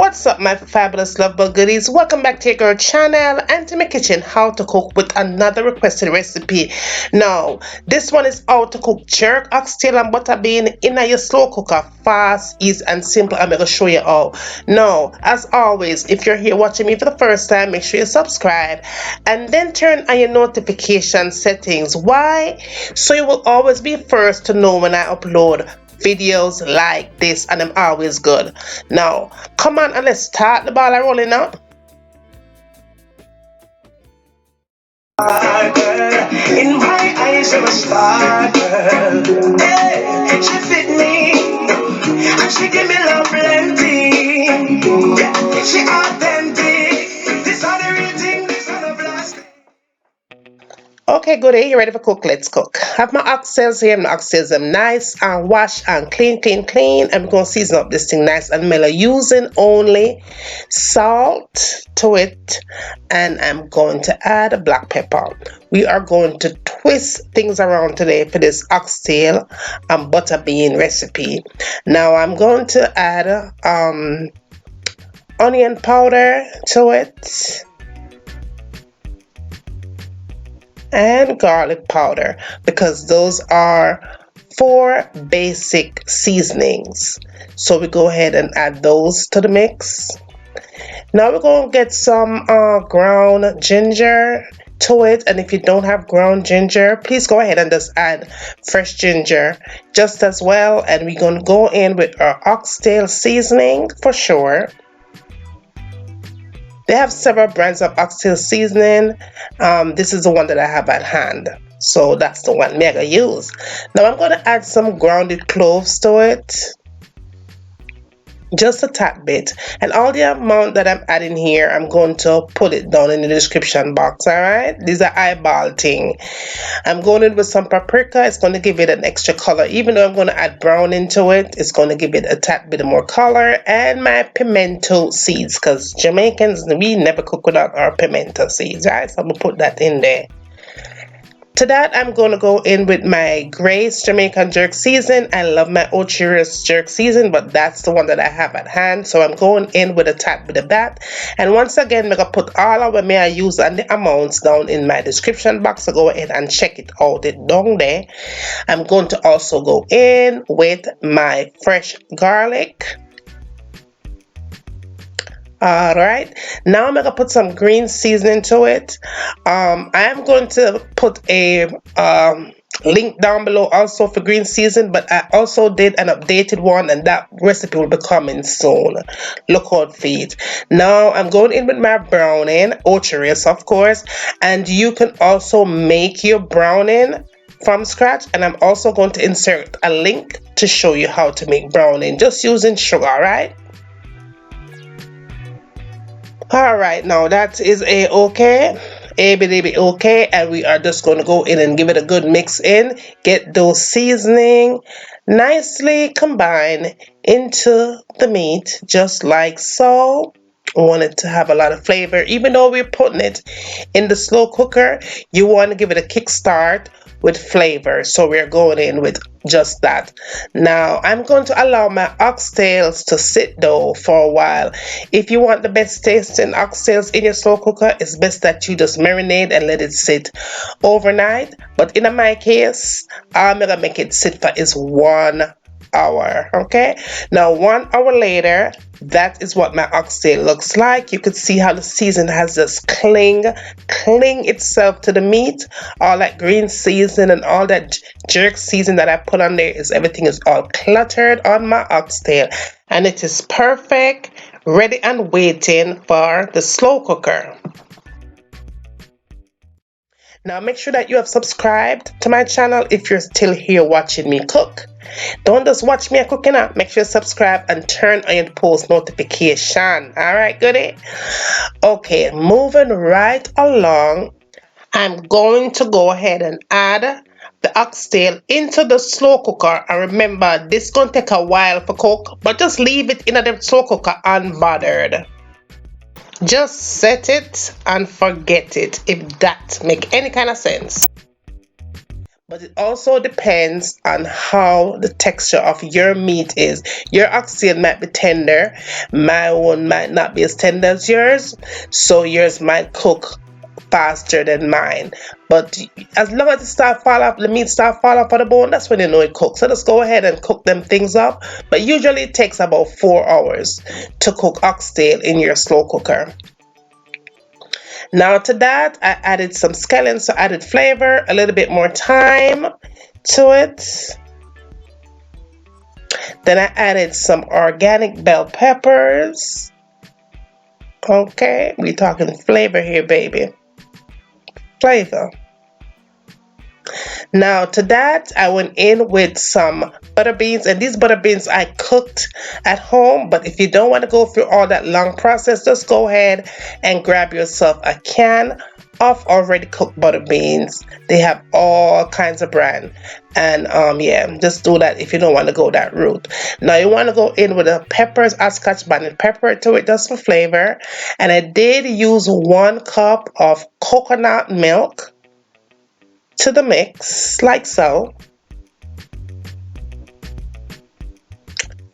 What's up, my fabulous lovable goodies? Welcome back to your girl channel and to my kitchen, how to cook with another requested recipe. Now this one is how to cook jerk oxtail and butter bean in a your slow cooker. Fast, easy and simple. I'm gonna show you how. Now as always, if you're here watching me for the first time, make sure you subscribe and then turn on your notification settings. Why? So you will always be first to know when I upload videos like this, and I'm always good. Now come on and let's start the ball rolling up. In my eyes you're a star girl. Hey, she fit me and she give me love plenty. Yeah, she authentic. This are the real thing, this are the blast. Okay, goodie, you ready for cook? Let's cook. Have my oxtails here. My oxtails them nice and wash and clean. And we're gonna season up this thing nice and mellow using only salt to it, and I'm going to add a black pepper. We are going to twist things around today for this oxtail and butter bean recipe. Now I'm going to add onion powder to it and garlic powder, because those are 4 basic seasonings. So we go ahead and add those to the mix. Now we're going to get some ground ginger to it, and if you don't have ground ginger, please go ahead and just add fresh ginger just as well. And we're going to go in with our oxtail seasoning for sure. They have several brands of oxtail seasoning. This is the one that I have at hand, so that's the one I'm gonna use. Now I'm going to add some grounded cloves to it, just a tad bit, and all the amount that I'm adding here, I'm going to put it down in the description box. All right, these are eyeball thing. I'm going in with some paprika. It's going to give it an extra color. Even though I'm going to add brown into it, it's going to give it a tad bit more color. And my pimento seeds, because Jamaicans, we never cook without our pimento seeds, right? So I'm going to put that in there. To that, I'm going to go in with my Grace Jamaican jerk season. I love my OKRA jerk season, but that's the one that I have at hand. So I'm going in with a tad bit of that. And once again, I'm going to put all of what I use and the amounts down in my description box. So go ahead and check it out down there. I'm going to also go in with my fresh garlic. Alright, now I'm gonna put some green seasoning to it. I'm going to put a link down below also for green season, but I also did an updated one, and that recipe will be coming soon. Look out for it. Now I'm going in with my browning, OKRA of course, and you can also make your browning from scratch, and I'm also going to insert a link to show you how to make browning just using sugar. Alright. Alright, now that is okay, and we are just going to go in and give it a good mix in, get those seasoning nicely combined into the meat, just like so. I want it to have a lot of flavor. Even though we're putting it in the slow cooker, you want to give it a kickstart with flavor, so we're going in with just that. Now I'm going to allow my oxtails to sit though for a while. If you want the best tasting oxtails in your slow cooker, it's best that you just marinate and let it sit overnight, but in my case, I'm gonna make it sit for is 1 hour. Okay, now 1 hour later, that is what my oxtail looks like. You could see how the season has just cling itself to the meat. All that green season and all that jerk season that I put on there, is everything is all cluttered on my oxtail, and it is perfect, ready and waiting for the slow cooker. Now make sure that you have subscribed to my channel if you're still here watching me cook. Don't just watch me cooking up. Make sure you subscribe and turn on your post notification. Alright, goodie? Okay, moving right along, I'm going to go ahead and add the oxtail into the slow cooker. And remember, this is going to take a while for cook, but just leave it in the slow cooker unbothered. Just set it and forget it, if that make any kind of sense. but it also depends on how the texture of your meat is. Your oxtail might be tender, my one might not be as tender as yours, so yours might cook faster than mine. But as long as it start fall off, the meat start fall off of the bone, that's when you know it cooks. So just go ahead and cook them things up. But usually it takes about 4 hours to cook oxtail in your slow cooker. Now to that, I added some scallions, so added flavor, a little bit more time to it. Then I added some organic bell peppers. Okay, we're talking flavor here, baby. Flavor. Now to that, I went in with some butter beans, and these butter beans I cooked at home, but if you don't want to go through all that long process, just go ahead and grab yourself a can of already cooked butter beans. They have all kinds of brand, and yeah, just do that if you don't want to go that route. Now you want to go in with the peppers, a scotch bonnet pepper to it just for flavor, and I did use 1 cup of coconut milk to the mix, like so.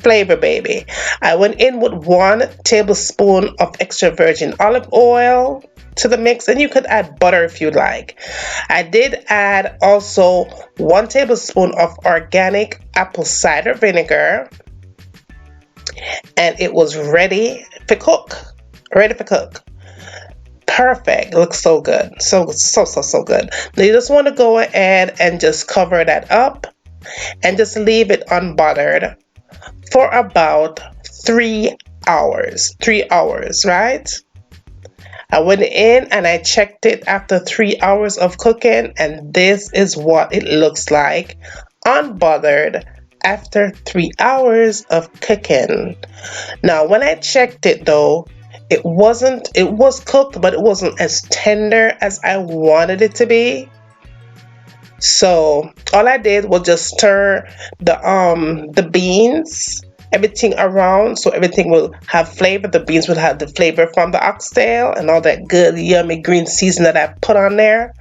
Flavor, baby. I went in with 1 tablespoon of extra virgin olive oil to the mix, and you could add butter if you like. I did add also 1 tablespoon of organic apple cider vinegar, and it was ready for cook. Ready for cook. Perfect. It looks so good. So good. Now you just want to go ahead and just cover that up and just leave it unbothered for about 3 hours. 3 hours, right? I went in and I checked it after 3 hours of cooking, and this is what it looks like unbothered after 3 hours of cooking. Now when I checked it though, it was cooked, but it wasn't as tender as I wanted it to be. So all I did was just stir the beans, everything around, so everything will have flavor. The beans will have the flavor from the oxtail and all that good yummy green season that I put on there.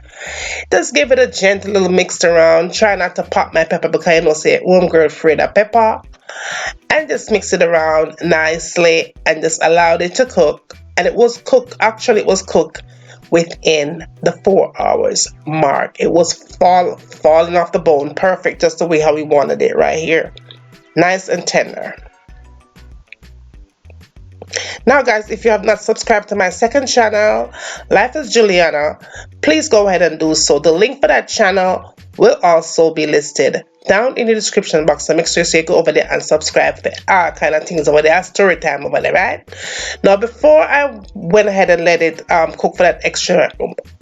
Just give it a gentle little mixed around. Try not to pop my pepper because I know say homegirl afraid of pepper. And just mix it around nicely and just allowed it to cook. And it was cooked, actually it was cooked within the 4 hours mark. It was falling off the bone, perfect, just the way how we wanted it right here. Nice and tender. Now guys, if you have not subscribed to my second channel, Life is Juliana, please go ahead and do so. The link for that channel will also be listed down in the description box, so make sure you go over there and subscribe for all kind of things over there. Story time over there, right? Now before I went ahead and let it cook for that extra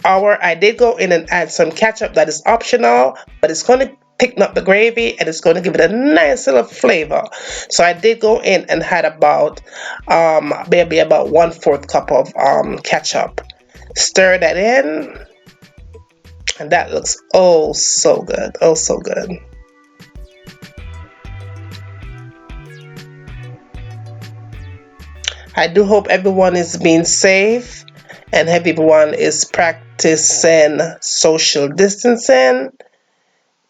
hour, I did go in and add some ketchup. That is optional, but it's going to thicken up the gravy and it's going to give it a nice little flavor. So I did go in and had about maybe about 1/4 cup of ketchup. Stir that in, and that looks oh so good, oh so good. I do hope everyone is being safe and everyone is practicing social distancing.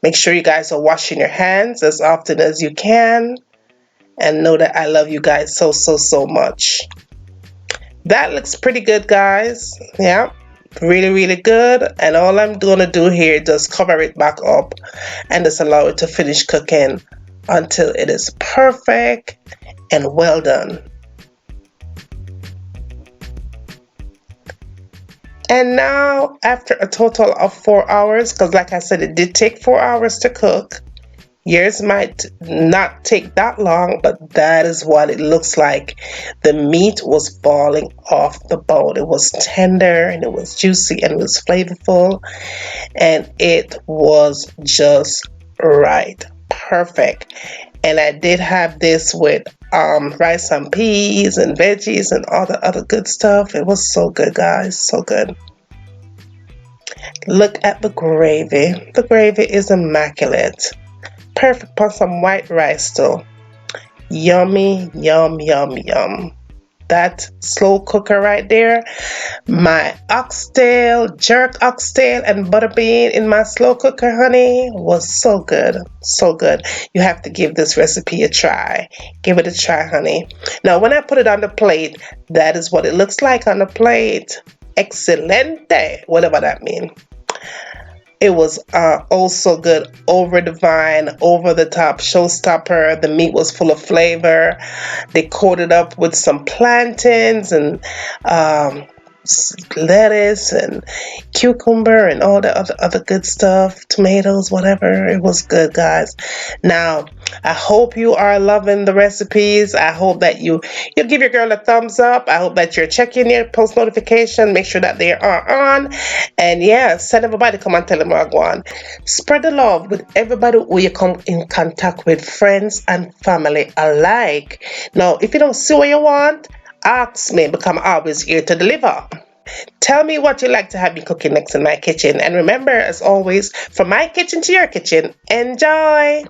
Make sure you guys are washing your hands as often as you can, and know that I love you guys so much. That looks pretty good, guys. Yeah, really good. And all I'm gonna do here is just cover it back up and just allow it to finish cooking until it is perfect and well done. And now, after a total of 4 hours, because like I said, it did take 4 hours to cook. Yours might not take that long, but that is what it looks like. The meat was falling off the bone. It was tender and it was juicy and it was flavorful, and it was just right. Perfect. And I did have this with rice and peas and veggies and all the other good stuff. It was so good, guys, so good. Look at the gravy. The gravy is immaculate. Perfect for some white rice too. Yummy, yum. that slow cooker right there. My oxtail, jerk oxtail and butterbean in my slow cooker, honey, was so good. So good. You have to give this recipe a try. Give it a try, honey. Now, when I put it on the plate, that is what it looks like on the plate. Excelente, whatever that means. It was also good, over the vine, over the top, showstopper. The meat was full of flavor. They coated up with some plantains and lettuce and cucumber and all the other good stuff, tomatoes, whatever. It was good, guys. Now, I hope you are loving the recipes. I hope that you give your girl a thumbs up. I hope that you're checking your post notification. Make sure that they are on. And yeah, send everybody, come and tell them what I want. Spread the love with everybody who you come in contact with, friends and family alike. Now, if you don't see what you want, ask me, because I'm always here to deliver. Tell me what you like to have me cooking next in my kitchen. And remember, as always, from my kitchen to your kitchen, enjoy!